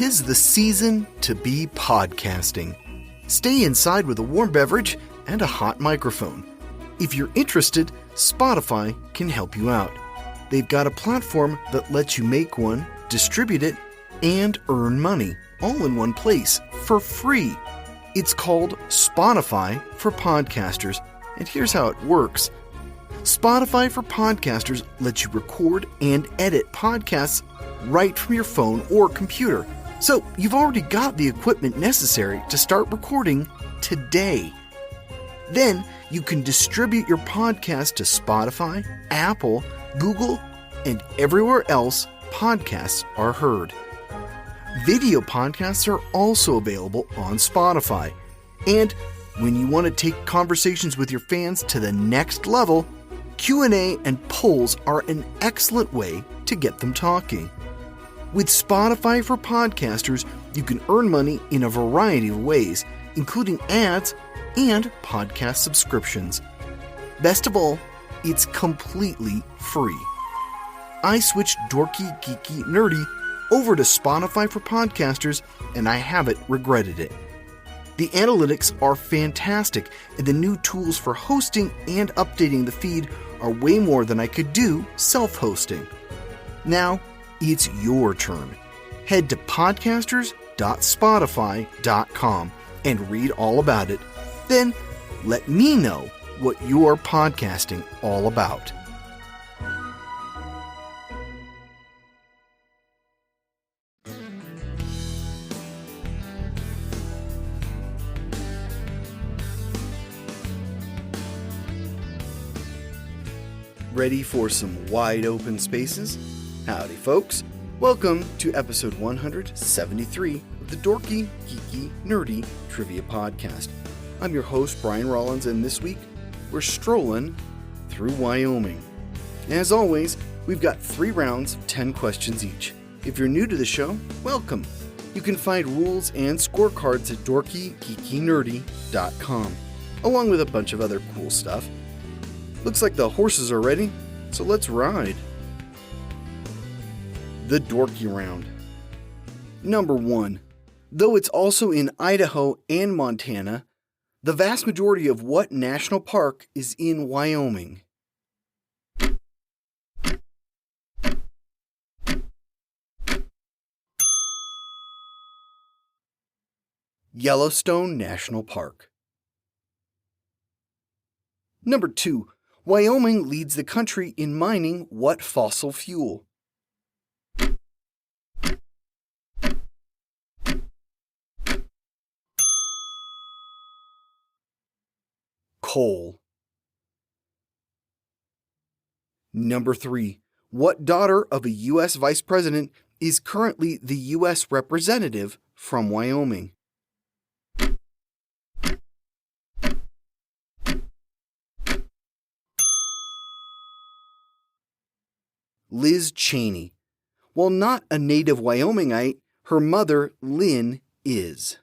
'Tis the season to be podcasting. Stay inside with a warm beverage and a hot microphone. If you're interested, Spotify can help you out. They've got a platform that lets you make one, distribute it, and earn money all in one place for free. It's called Spotify for Podcasters, and here's how it works. Spotify for Podcasters lets you record and edit podcasts right from your phone or computer. So you've already got the equipment necessary to start recording today. Then you can distribute your podcast to Spotify, Apple, Google, and everywhere else podcasts are heard. Video podcasts are also available on Spotify. And when you want to take conversations with your fans to the next level, Q&A and polls are an excellent way to get them talking. With Spotify for Podcasters, you can earn money in a variety of ways, including ads and podcast subscriptions. Best of all, it's completely free. I switched Dorky Geeky Nerdy over to Spotify for Podcasters, and I haven't regretted it. The analytics are fantastic, and the new tools for hosting and updating the feed are way more than I could do self-hosting. Now, it's your turn. Head to podcasters.spotify.com and read all about it. Then, let me know what you're podcasting all about. Ready for some wide open spaces? Howdy, folks. Welcome to episode 173 of the Dorky Geeky Nerdy Trivia Podcast. I'm your host, Brian Rollins, and this week we're strolling through Wyoming. As always, we've got 3 rounds of 10 questions each. If you're new to the show, welcome. You can find rules and scorecards at dorkygeekynerdy.com, along with a bunch of other cool stuff. Looks like the horses are ready, so let's ride. The Dorky Round. Number 1. Though it's also in Idaho and Montana, the vast majority of what national park is in Wyoming? Yellowstone National Park. Number 2. Wyoming leads the country in mining what fossil fuel? Coal. Number 3. What daughter of a U.S. Vice President is currently the U.S. Representative from Wyoming? Liz Cheney. While not a native Wyomingite, her mother, Lynn, is.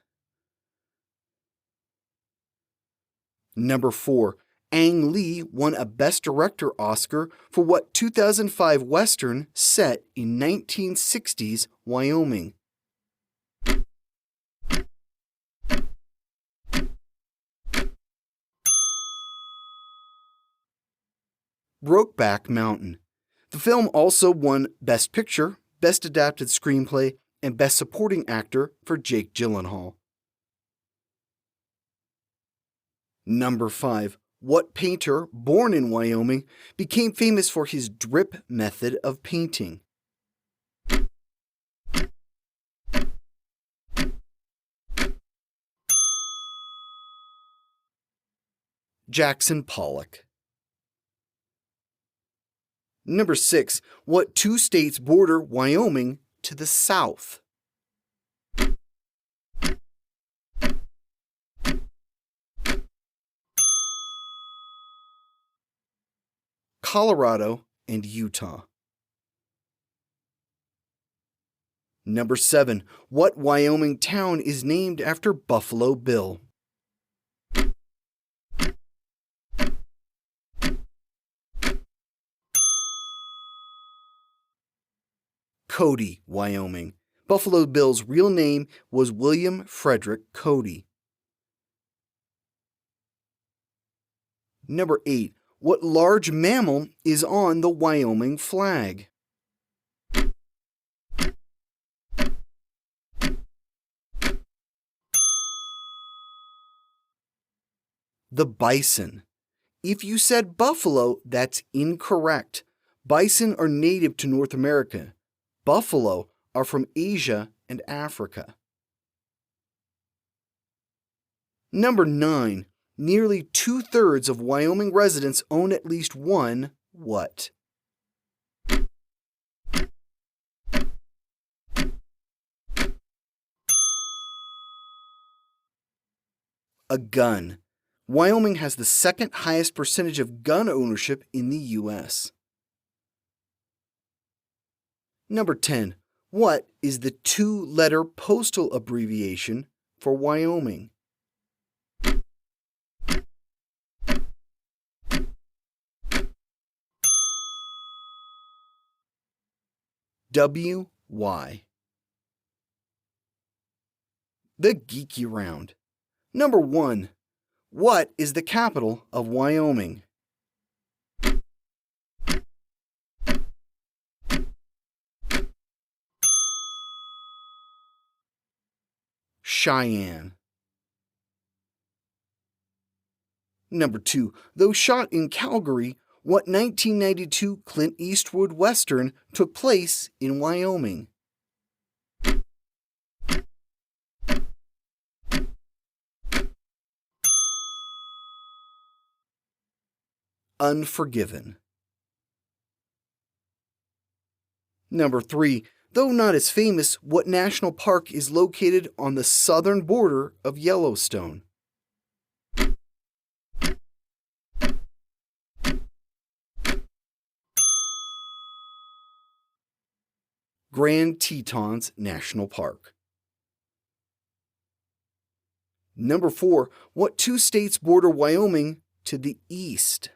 Number 4. Ang Lee won a Best Director Oscar for what 2005 Western set in 1960s Wyoming? Brokeback Mountain. The film also won Best Picture, Best Adapted Screenplay, and Best Supporting Actor for Jake Gyllenhaal. Number 5. What painter, born in Wyoming, became famous for his drip method of painting? Jackson Pollock. Number 6. What 2 states border Wyoming to the south? Colorado and Utah. Number 7. What Wyoming town is named after Buffalo Bill? Cody, Wyoming. Buffalo Bill's real name was William Frederick Cody. Number 8. What large mammal is on the Wyoming flag? The bison. If you said buffalo, that's incorrect. Bison are native to North America. Buffalo are from Asia and Africa. Number 9. Nearly 2/3 of Wyoming residents own at least one what? A gun. Wyoming has the second highest percentage of gun ownership in the U.S. Number 10. What is the 2-letter postal abbreviation for Wyoming? WY. The Geeky Round. Number 1. What is the capital of Wyoming? Cheyenne. Number 2. Though shot in Calgary, what 1992 Clint Eastwood Western took place in Wyoming? Unforgiven. Number 3. Though not as famous, what national park is located on the southern border of Yellowstone? Grand Tetons National Park. Number 4. What 2 states border Wyoming to the east?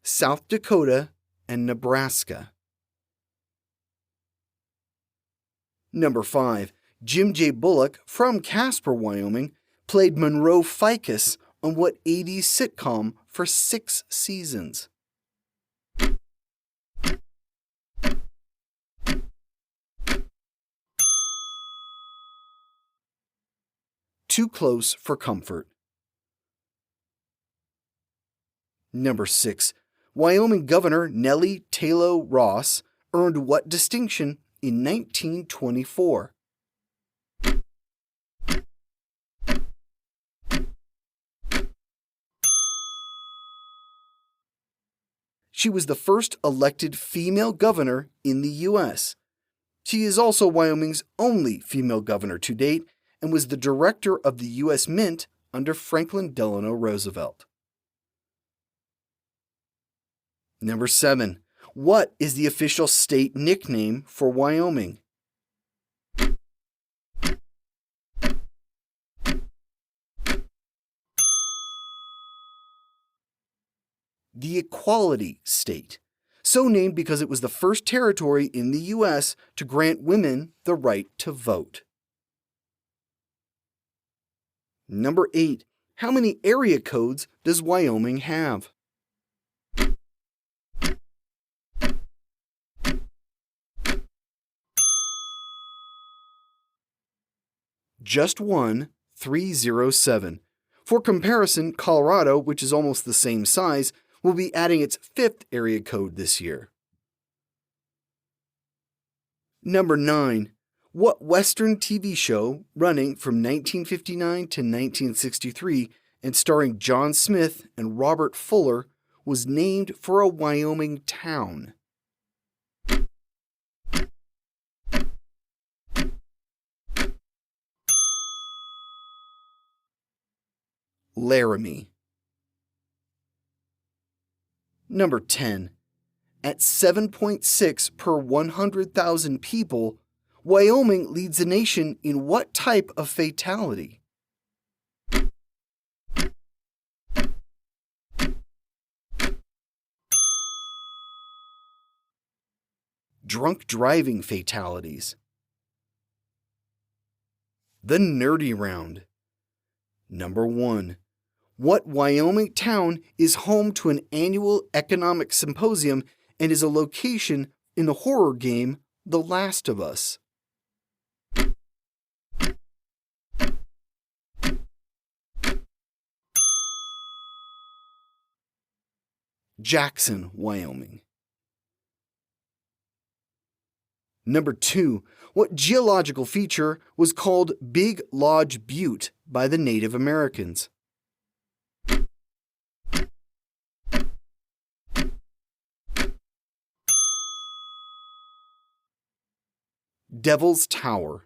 South Dakota and Nebraska. Number 5. Jim J. Bullock from Casper, Wyoming, played Monroe Ficus on what 80s sitcom for 6 seasons? Too Close for Comfort. Number 6. Wyoming Governor Nellie Taylor Ross earned what distinction in 1924? She was the first elected female governor in the U.S. She is also Wyoming's only female governor to date and was the director of the U.S. Mint under Franklin Delano Roosevelt. Number 7. What is the official state nickname for Wyoming? The Equality State, so named because it was the first territory in the U.S. to grant women the right to vote. Number 8. How many area codes does Wyoming have? Just one, 307. For comparison, Colorado, which is almost the same size, will be adding its 5th area code this year. Number 9. What Western TV show, running from 1959 to 1963 and starring John Smith and Robert Fuller, was named for a Wyoming town? Laramie. Number 10. At 7.6 per 100,000 people, Wyoming leads the nation in what type of fatality? drunk driving fatalities. The Nerdy Round. Number 1. What Wyoming town is home to an annual economic symposium and is a location in the horror game The Last of Us? Jackson, Wyoming. Number 2. What geological feature was called Big Lodge Butte by the Native Americans? Devil's Tower.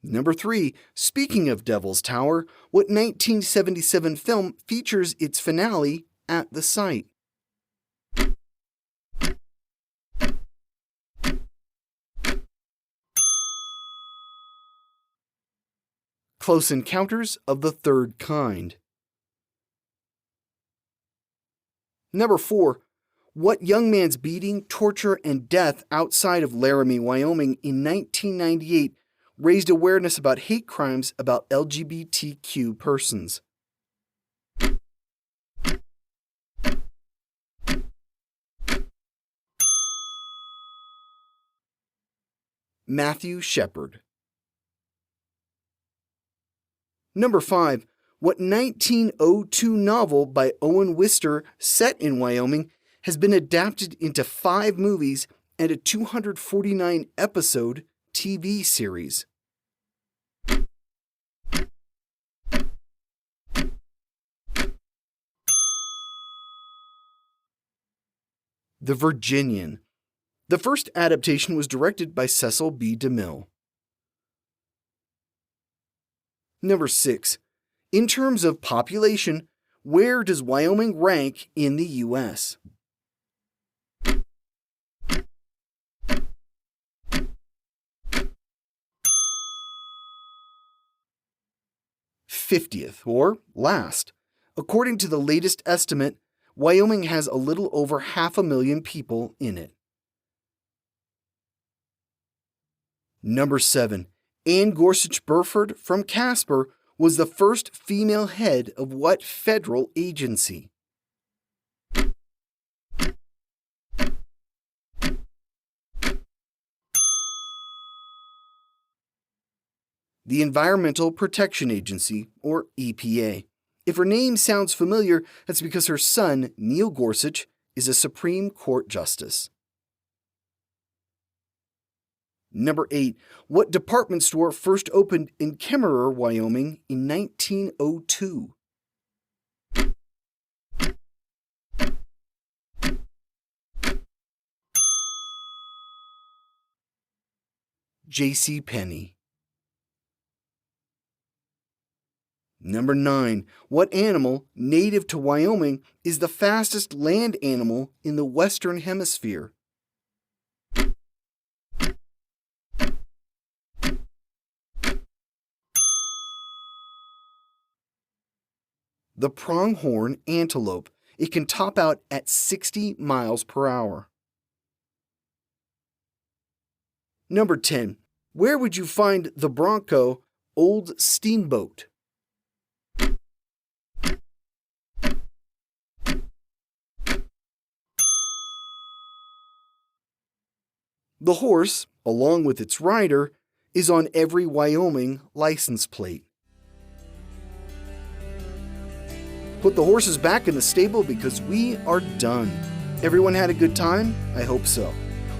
Number 3. Speaking of Devil's Tower, what 1977 film features its finale at the site? Close Encounters of the Third Kind. Number 4. What young man's beating, torture, and death outside of Laramie, Wyoming in 1998 raised awareness about hate crimes about LGBTQ persons? Matthew Shepard. Number 5. What 1902 novel by Owen Wister set in Wyoming has been adapted into 5 movies and a 249-episode TV series? The Virginian. The first adaptation was directed by Cecil B. DeMille. Number 6. In terms of population, where does Wyoming rank in the U.S.? '50th, or last. According to the latest estimate, Wyoming has a little over 500,000 people in it. Number 7. Ann Gorsuch Burford from Casper was the first female head of what federal agency? The Environmental Protection Agency, or EPA. If her name sounds familiar, that's because her son, Neil Gorsuch, is a Supreme Court justice. Number 8. What department store first opened in Kemmerer, Wyoming in 1902? J.C. Penney. Number 9. What animal, native to Wyoming, is the fastest land animal in the Western Hemisphere? The pronghorn antelope. It can top out at 60 miles per hour. Number 10. Where would you find the Bronco Old Steamboat? The horse, along with its rider, is on every Wyoming license plate. Put the horses back in the stable because we are done. Everyone had a good time? I hope so.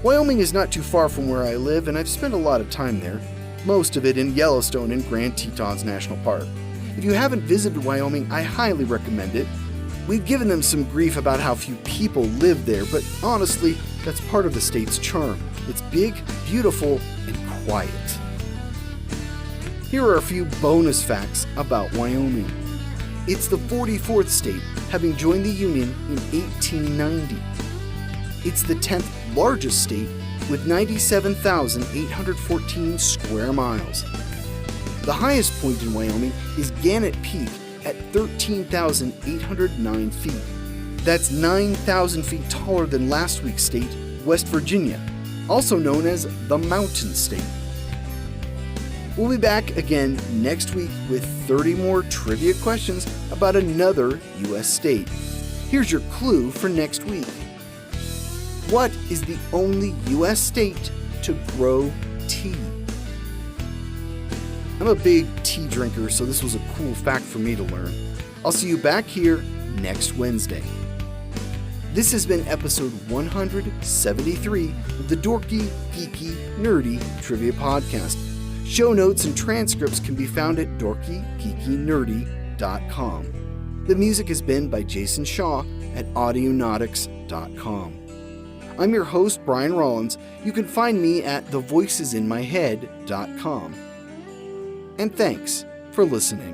Wyoming is not too far from where I live, and I've spent a lot of time there, most of it in Yellowstone and Grand Tetons National Park. If you haven't visited Wyoming, I highly recommend it. We've given them some grief about how few people live there, but honestly, that's part of the state's charm. It's big, beautiful, and quiet. Here are a few bonus facts about Wyoming. It's the 44th state, having joined the Union in 1890. It's the 10th largest state with 97,814 square miles. The highest point in Wyoming is Gannett Peak at 13,809 feet. That's 9,000 feet taller than last week's state, West Virginia, also known as the Mountain State. We'll be back again next week with 30 more trivia questions about another U.S. state. Here's your clue for next week. What is the only U.S. state to grow tea? I'm a big tea drinker, so this was a cool fact for me to learn. I'll see you back here next Wednesday. This has been episode 173 of the Dorky Geeky Nerdy Trivia Podcast. Show notes and transcripts can be found at dorkygeekynerdy.com. The music has been by Jason Shaw at audionautics.com. I'm your host, Brian Rollins. You can find me at thevoicesinmyhead.com. And thanks for listening.